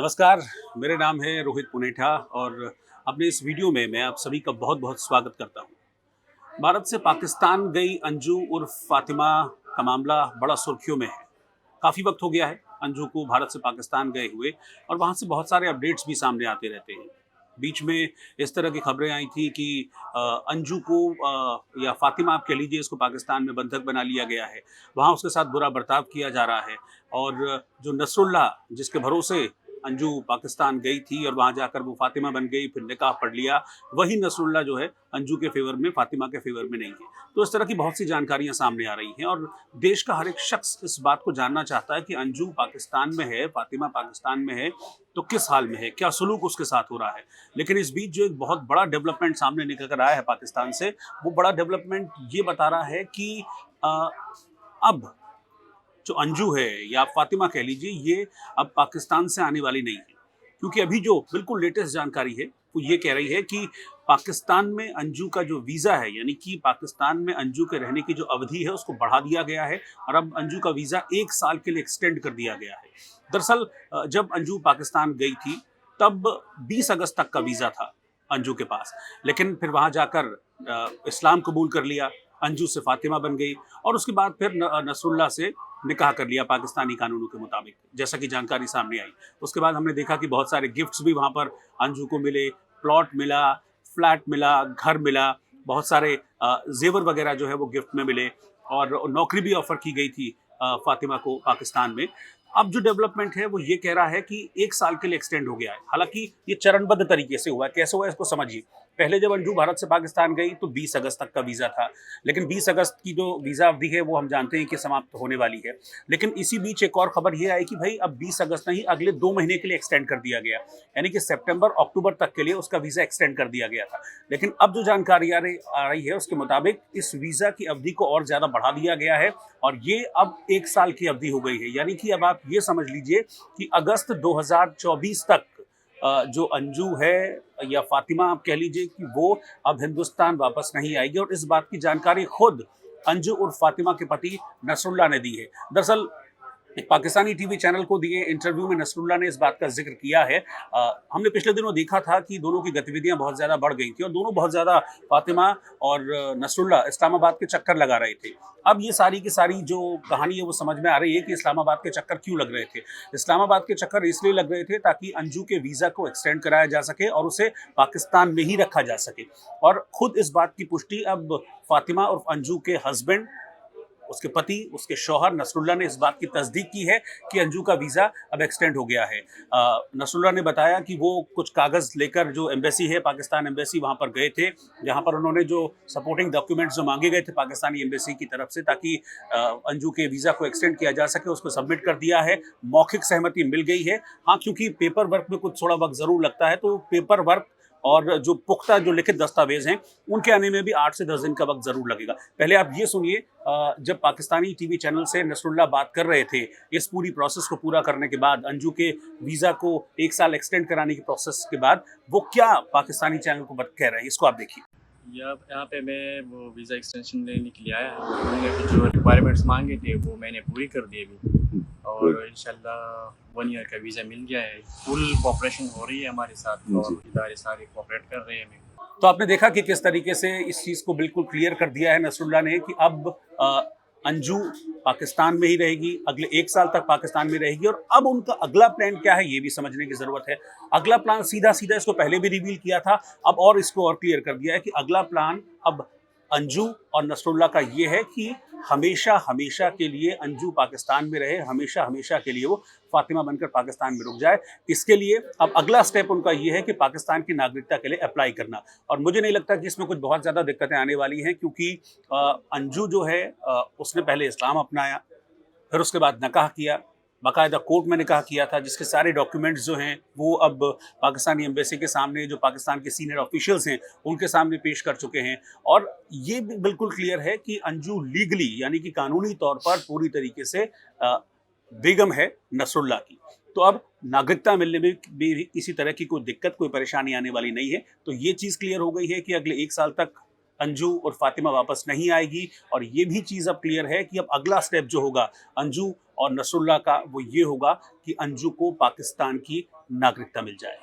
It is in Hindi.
नमस्कार, मेरे नाम है रोहित पुनेठा और अपने इस वीडियो में मैं आप सभी का बहुत बहुत स्वागत करता हूँ। भारत से पाकिस्तान गई अंजू उर्फ फातिमा का मामला बड़ा सुर्खियों में है। काफ़ी वक्त हो गया है अंजू को भारत से पाकिस्तान गए हुए और वहाँ से बहुत सारे अपडेट्स भी सामने आते रहते हैं। बीच में इस तरह की खबरें आई थी कि अंजू को या फातिमा आप कह लीजिए इसको पाकिस्तान में बंधक बना लिया गया है। वहाँ उसके साथ बुरा बर्ताव किया जा रहा है और जो नसरुल्लाह जिसके भरोसे अंजू पाकिस्तान गई थी और वहाँ जाकर वो फातिमा बन गई, फिर निकाह पढ़ लिया, वही नसरुल्लाह जो है अंजू के फेवर में, फातिमा के फेवर में नहीं है। तो इस तरह की बहुत सी जानकारियां सामने आ रही हैं और देश का हर एक शख्स इस बात को जानना चाहता है कि अंजू पाकिस्तान में है, फातिमा पाकिस्तान में है, तो किस हाल में है, क्या सलूक उसके साथ हो रहा है। लेकिन इस बीच जो एक बहुत बड़ा डेवलपमेंट सामने निकल कर आया है पाकिस्तान से, वो बड़ा डेवलपमेंट ये बता रहा है कि अब जो अंजू है या आप फातिमा कह लीजिए, ये अब पाकिस्तान से आने वाली नहीं है। क्योंकि अभी जो बिल्कुल लेटेस्ट जानकारी है वो ये कह रही है कि पाकिस्तान में अंजू का जो वीज़ा है, यानी कि पाकिस्तान में अंजू के रहने की जो अवधि है उसको बढ़ा दिया गया है और अब अंजू का वीज़ा 1 साल के लिए एक्सटेंड कर दिया गया है। दरअसल जब अंजू पाकिस्तान गई थी तब 20 अगस्त तक का वीज़ा था अंजू के पास, लेकिन फिर वहाँ जाकर इस्लाम कबूल कर लिया, अंजू से फातिमा बन गई और उसके बाद फिर नसरुल्लाह से निकाह कर लिया पाकिस्तानी कानूनों के मुताबिक, जैसा कि जानकारी सामने आई। उसके बाद हमने देखा कि बहुत सारे गिफ्ट्स भी वहाँ पर अंजू को मिले, प्लॉट मिला, फ्लैट मिला, घर मिला, बहुत सारे जेवर वगैरह जो है वो गिफ्ट में मिले और नौकरी भी ऑफर की गई थी फातिमा को पाकिस्तान में। अब जो डेवलपमेंट है वो ये कह रहा है कि 1 साल के लिए एक्सटेंड हो गया है। हालांकि ये चरणबद्ध तरीके से हुआ है। कैसे हुआ है इसको समझिए। पहले जब अंजू भारत से पाकिस्तान गई तो 20 अगस्त तक का वीज़ा था, लेकिन 20 अगस्त की जो वीज़ा अवधि है वो हम जानते हैं कि समाप्त होने वाली है। लेकिन इसी बीच एक और खबर ये आई कि भाई अब 20 अगस्त नहीं, अगले 2 महीने के लिए एक्सटेंड कर दिया गया, यानी कि सितंबर अक्टूबर तक के लिए उसका वीज़ा एक्सटेंड कर दिया गया था। लेकिन अब जो जानकारी आ रही है उसके मुताबिक इस वीज़ा की अवधि को और ज़्यादा बढ़ा दिया गया है और ये अब 1 साल की अवधि हो गई है। यानी कि अब आप ये समझ लीजिए कि अगस्त 2024 तक जो अंजू है या फातिमा आप कह लीजिए कि वो अब हिंदुस्तान वापस नहीं आएगी और इस बात की जानकारी खुद अंजू और फातिमा के पति नसरुल्लाह ने दी है। दरअसल एक पाकिस्तानी टीवी चैनल को दिए इंटरव्यू में नसरुल्लाह ने इस बात का जिक्र किया है। हमने पिछले दिनों देखा था कि दोनों की गतिविधियां बहुत ज़्यादा बढ़ गई थी और दोनों बहुत ज़्यादा, फातिमा और नसरुल्लाह, इस्लामाबाद के चक्कर लगा रहे थे। अब ये सारी की सारी जो कहानी है वो समझ में आ रही है कि इस्लामाबाद के चक्कर क्यों लग रहे थे। इस्लामाबाद के चक्कर इसलिए लग रहे थे ताकि अंजू के वीज़ा को एक्सटेंड कराया जा सके और उसे पाकिस्तान में ही रखा जा सके। और खुद इस बात की पुष्टि अब फातिमा और अंजू के हस्बैंड, उसके पति, उसके शौहर नसरुल्लाह ने इस बात की तस्दीक की है कि अंजू का वीज़ा अब एक्सटेंड हो गया है। नसरुल्लाह ने बताया कि वो कुछ कागज़ लेकर जो एम्बेसी है, पाकिस्तान एम्बेसी, वहाँ पर गए थे, जहाँ पर उन्होंने जो सपोर्टिंग डॉक्यूमेंट्स जो मांगे गए थे पाकिस्तानी एम्बेसी की तरफ से ताकि अंजू के वीज़ा को एक्सटेंड किया जा सके, उसको सबमिट कर दिया है। मौखिक सहमति मिल गई है। हाँ, क्योंकि पेपर वर्क में कुछ थोड़ा वक्त ज़रूर लगता है, तो पेपर वर्क और जो पुख्ता जो लिखित दस्तावेज हैं उनके आने में भी 8 से 10 दिन का वक्त ज़रूर लगेगा। पहले आप ये सुनिए, जब पाकिस्तानी टीवी चैनल से नसरुल्लाह बात कर रहे थे इस पूरी प्रोसेस को पूरा करने के बाद, अंजू के वीज़ा को 1 साल एक्सटेंड कराने की प्रोसेस के बाद, वो क्या पाकिस्तानी चैनल को कह रहे हैं, इसको आप देखिए। यहाँ पे मैं वो वीज़ा एक्सटेंशन लेने के लिए आया। उन्होंने कुछ जो रिक्वायरमेंट्स मांगे थे वो मैंने पूरी कर दी अभी और इंशाल्लाह 1 ईयर का वीज़ा मिल गया है। फुल कोऑपरेशन हो रही है हमारे साथ और इदारे सारे कोऑपरेट कर रहे हैं हमें। तो आपने देखा कि किस तरीके से इस चीज़ को बिल्कुल क्लियर कर दिया है नसरुल्लाह ने कि अब अंजू पाकिस्तान में ही रहेगी, अगले 1 साल तक पाकिस्तान में रहेगी और अब उनका अगला प्लान क्या है ये भी समझने की ज़रूरत है। अगला प्लान सीधा सीधा, इसको पहले भी रिवील किया था, अब और इसको और क्लियर कर दिया है कि अगला प्लान अब अंजू और नसरुल्लाह का ये है कि हमेशा हमेशा के लिए अंजू पाकिस्तान में रहे, हमेशा हमेशा के लिए वो फातिमा बनकर पाकिस्तान में रुक जाए। इसके लिए अब अगला स्टेप उनका ये है कि पाकिस्तान की नागरिकता के लिए अप्लाई करना, और मुझे नहीं लगता कि इसमें कुछ बहुत ज़्यादा दिक्कतें आने वाली हैं, क्योंकि अंजू जो है उसने पहले इस्लाम अपनाया, फिर उसके बाद निकाह किया, बाकायदा कोर्ट में निकाह किया था, जिसके सारे डॉक्यूमेंट्स जो हैं वो अब पाकिस्तानी एम्बेसी के सामने, जो पाकिस्तान के सीनियर ऑफिशियल्स हैं उनके सामने पेश कर चुके हैं। और ये भी बिल्कुल क्लियर है कि अंजू लीगली, यानी कि कानूनी तौर पर पूरी तरीके से बेगम है नसरुल्लाह की। तो अब नागरिकता मिलने में भी किसी तरह की कोई दिक्कत, कोई परेशानी आने वाली नहीं है। तो ये चीज़ क्लियर हो गई है कि अगले 1 साल तक अंजू और फातिमा वापस नहीं आएगी। और ये भी चीज़ अब क्लियर है कि अब अगला स्टेप जो होगा अंजू और नसरुल्लाह का वो ये होगा कि अंजू को पाकिस्तान की नागरिकता मिल जाए।